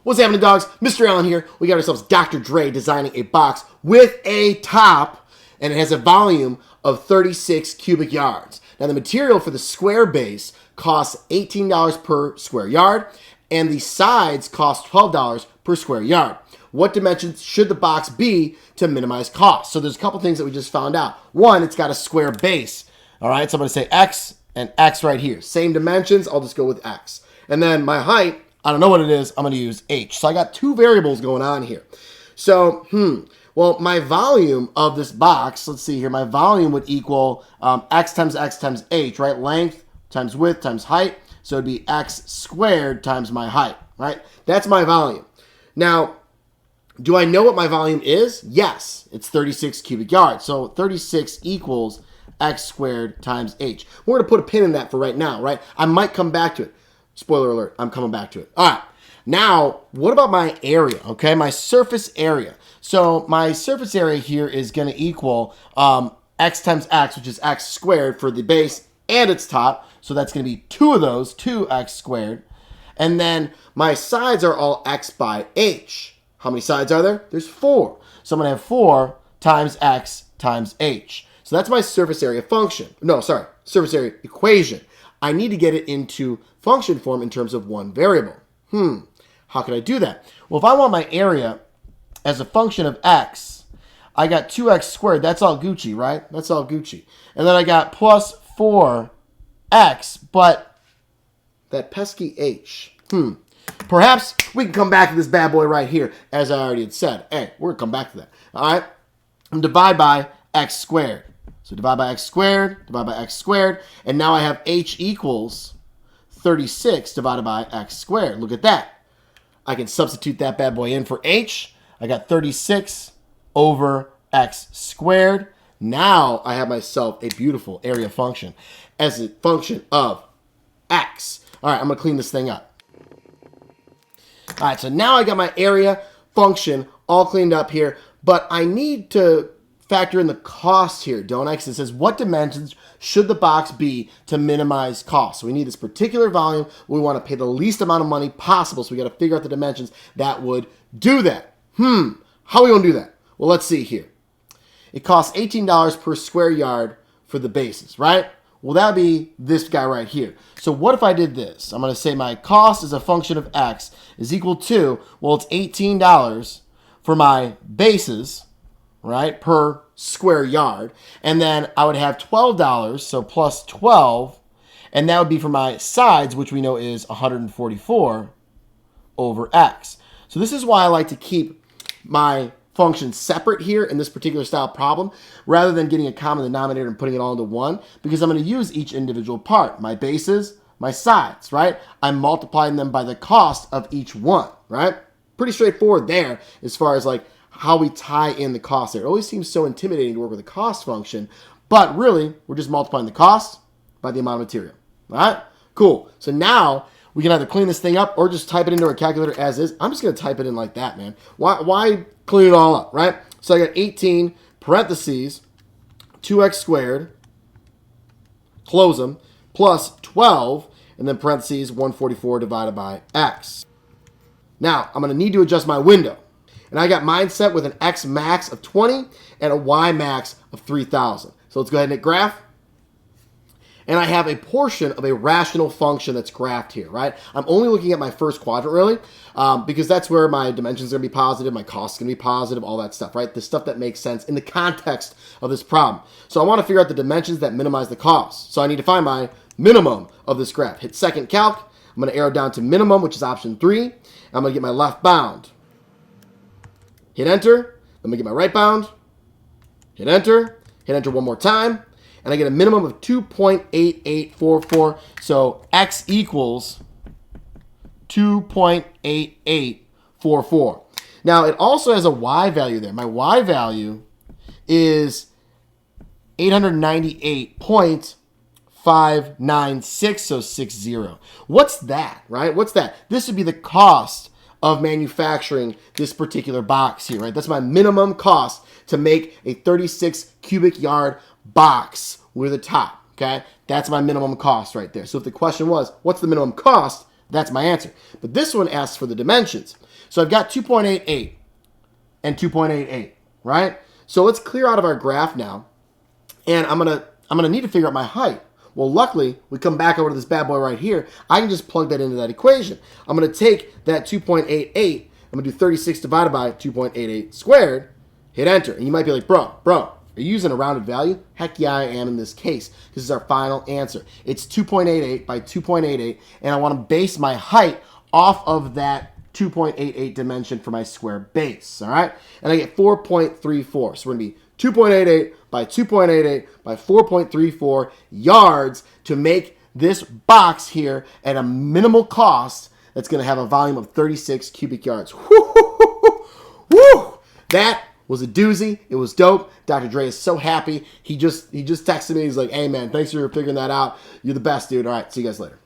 What's happening, dogs? Mr. Allen here. We got ourselves Dr. Dre designing a box with a top, and it has a volume of 36 cubic yards. Now, the material for the square base costs $18 per square yard, and the sides cost $12 per square yard. What dimensions should the box be to minimize cost? So there's a couple things that we just found out. One, it's got a square base. All right, so I'm going to say X and X right here. Same dimensions, I'll just go with X. And then my height, I don't know what it is, I'm going to use H. So I got two variables going on here. So, well, my volume of this box, let's see here, my volume would equal X times H, right? Length times width times height. So it'd be X squared times my height, right? That's my volume. Now, do I know what my volume is? Yes, it's 36 cubic yards. So 36 equals X squared times H. We're going to put a pin in that for right now, right? I might come back to it. Spoiler alert, I'm coming back to it. All right. Now, what about my area, okay? My surface area. So my surface area here is going to equal X times X, which is X squared for the base and its top. So that's going to be two of those, 2X squared. And then my sides are all X by H. How many sides are there? There's 4. So I'm going to have 4 times X times H. So that's my surface area function. No, sorry, surface area equation. I need to get it into function form in terms of one variable. How can I do that? Well, if I want my area as a function of X, I got 2X squared. That's all Gucci, right? That's all Gucci. And then I got plus 4X, but that pesky H. Perhaps we can come back to this bad boy right here, as I already had said. Hey, we're going to come back to that. All right? And divide by X squared. So divide by X squared, divide by X squared, and now I have H equals 36 divided by X squared. Look at that. I can substitute that bad boy in for H. I got 36 over X squared. Now I have myself a beautiful area function as a function of X. All right, I'm going to clean this thing up. All right, so now I got my area function all cleaned up here, but I need to factor in the cost here, don't I? Because it says, what dimensions should the box be to minimize cost? So we need this particular volume. We want to pay the least amount of money possible, so we got to figure out the dimensions that would do that. How are we going to do that? Well, let's see here. It costs $18 per square yard for the bases, right? Well, that would be this guy right here. So what if I did this? I'm going to say my cost as a function of X is equal to, well, it's $18 for my bases, right, per square yard. And then I would have $12, so plus 12, and that would be for my sides, which we know is 144 over X. So this is why I like to keep my functions separate here in this particular style problem, rather than getting a common denominator and putting it all into one, because I'm going to use each individual part, my bases, my sides, right? I'm multiplying them by the cost of each one, right? Pretty straightforward there as far as like how we tie in the cost there. It always seems so intimidating to work with a cost function, but really, we're just multiplying the cost by the amount of material. All right? Cool. So now we can either clean this thing up or just type it into our calculator as is. I'm just going to type it in like that, man. Why clean it all up, right? So I got 18 parentheses 2x squared, close them, plus 12, and then parentheses 144 divided by x. Now, I'm going to need to adjust my window. And I got mine set with an X max of 20 and a Y max of 3,000. So let's go ahead and hit graph. And I have a portion of a rational function that's graphed here, right? I'm only looking at my first quadrant, really, because that's where my dimensions are going to be positive, my costs going to be positive, all that stuff, right? The stuff that makes sense in the context of this problem. So I want to figure out the dimensions that minimize the cost. So I need to find my minimum of this graph. Hit second calc. I'm going to arrow down to minimum, which is option 3. I'm going to get my left bound. Hit enter. Let me get my right bound. Hit enter. Hit enter one more time. And I get a minimum of 2.8844. So x equals 2.8844. Now, it also has a y value there. My y value is 898.596, so 60. What's that, right? What's that? This would be the cost of manufacturing this particular box here, right? That's my minimum cost to make a 36 cubic yard box with a top, okay? That's my minimum cost right there. So if the question was, what's the minimum cost? That's my answer. But this one asks for the dimensions. So I've got 2.88 and 2.88, right? So let's clear out of our graph now. And I'm gonna need to figure out my height. Well, luckily, we come back over to this bad boy right here. I can just plug that into that equation. I'm going to take that 2.88. I'm going to do 36 divided by 2.88 squared. Hit enter. And you might be like, bro, are you using a rounded value? Heck yeah, I am in this case. This is our final answer. It's 2.88 by 2.88. And I want to base my height off of that 2.88 dimension for my square base. All right? And I get 4.34. So we're going to be 2.88 by 2.88 by 4.34 yards to make this box here at a minimal cost that's going to have a volume of 36 cubic yards. Woo! That was a doozy. It was dope. Dr. Dre is so happy. He just texted me. He's like, hey, man, thanks for figuring that out. You're the best, dude. All right, see you guys later.